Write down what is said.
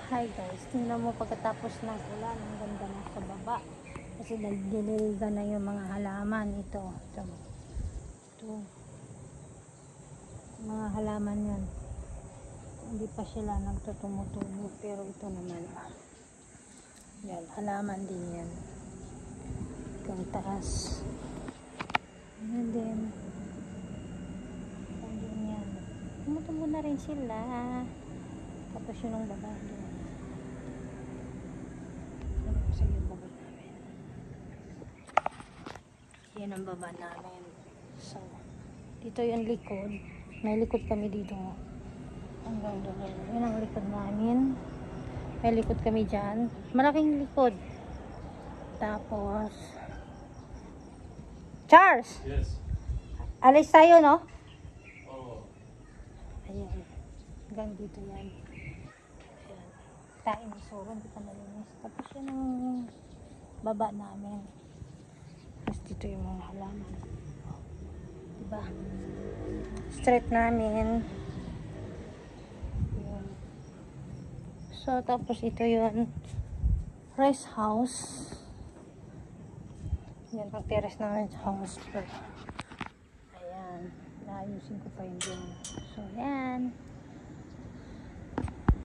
Hi guys, tingnan mo pagkatapos ng ulan, ang ganda na sa baba. Kasi nagdililigan na yung mga halaman. Ito. Mga halaman yan. Hindi pa sila nagtutumutubo. Pero ito naman. Yan, halaman din yan. Hanggang taas. And then, yan. Tumutubo na rin sila. Tapos yun ang baba doon. Sa yung baba namin. Yan ang baba namin. So, dito yung likod. May likod kami dito. Hanggang doon. Yan ang likod namin. May likod kami dyan. Malaking likod. Tapos, Charles! Yes. Alis tayo, no? Oh. Ayan. Hanggang dito yan. Ayan. Kain ni Soro, hindi pa nalinis. Tapos yun ang baba namin. Tapos dito yung mga halaman. Diba? Street namin. Ayan. So, tapos ito yun. Rest house. Yan ang terrace namin sa house. Ayan. Naayusin ko pa yun dyan. So, yan.